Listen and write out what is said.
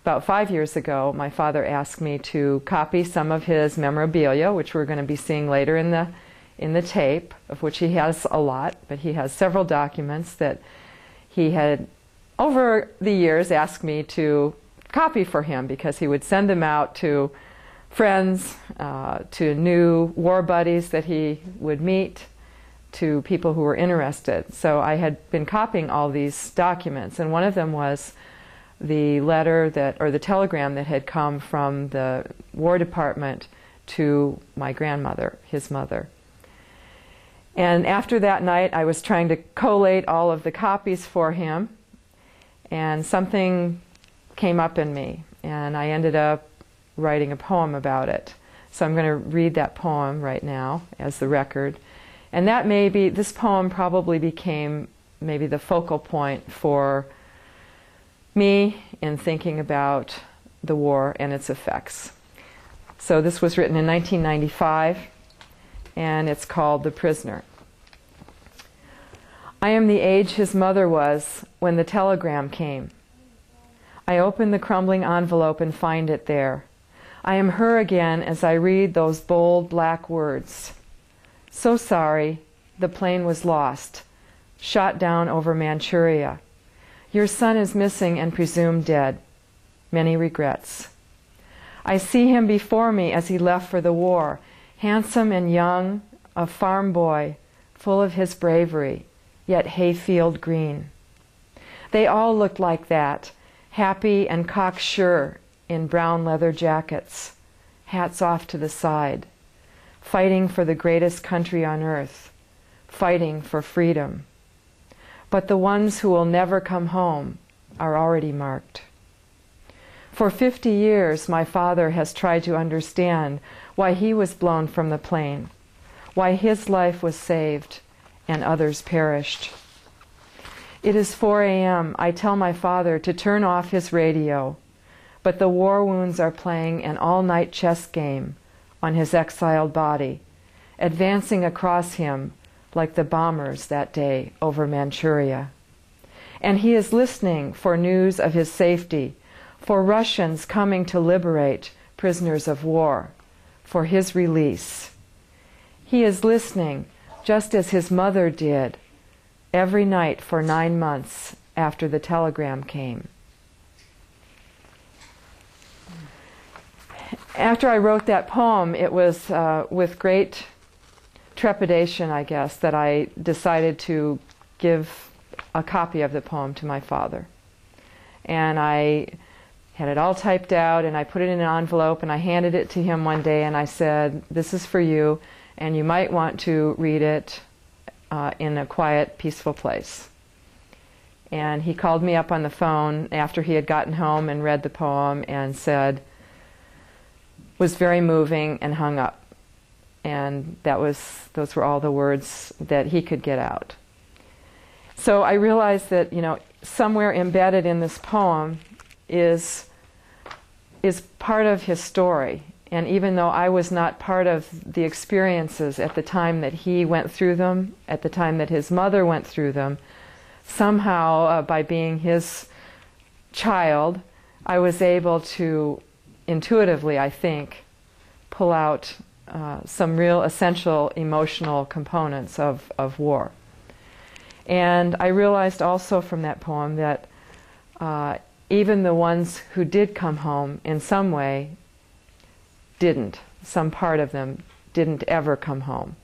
about 5 years ago, my father asked me to copy some of his memorabilia, which we're going to be seeing later in the tape, of which he has a lot, but he has several documents that he had, over the years, asked me to copy for him because he would send them out to friends, to new war buddies that he would meet, to people who were interested. So I had been copying all these documents, and one of them was the letter that, or the telegram that had come from the War Department to my grandmother, his mother. And after that night, I was trying to collate all of the copies for him, and something came up in me, and I ended up writing a poem about it. So I'm going to read that poem right now as the record. And that this poem probably became maybe the focal point for me in thinking about the war and its effects. So this was written in 1995, and it's called The Prisoner. I am the age his mother was when the telegram came. I open the crumbling envelope and find it there. I am her again as I read those bold black words. So sorry, the plane was lost, shot down over Manchuria. Your son is missing and presumed dead. Many regrets. I see him before me as he left for the war, handsome and young, a farm boy, full of his bravery, yet hayfield green. They all looked like that, happy and cocksure in brown leather jackets, hats off to the side, fighting for the greatest country on earth, fighting for freedom. But the ones who will never come home are already marked. For 50 years, my father has tried to understand why he was blown from the plane, why his life was saved and others perished. It is 4 a.m. I tell my father to turn off his radio, but the war wounds are playing an all-night chess game on his exiled body, advancing across him like the bombers that day over Manchuria. And he is listening for news of his safety, for Russians coming to liberate prisoners of war, for his release. He is listening just as his mother did every night for 9 months after the telegram came. After I wrote that poem, it was with great trepidation, I guess, that I decided to give a copy of the poem to my father. And I had it all typed out, and I put it in an envelope, and I handed it to him one day, and I said, "This is for you, and you might want to read it in a quiet, peaceful place." And he called me up on the phone after he had gotten home and read the poem and said, was very moving, and hung up. And those were all the words that he could get out. So I realized that, somewhere embedded in this poem is part of his story. And even though I was not part of the experiences at the time that he went through them, at the time that his mother went through them, somehow by being his child, I was able to intuitively, I think, pull out some real essential emotional components of war. And I realized also from that poem that even the ones who did come home in some way some part of them didn't ever come home.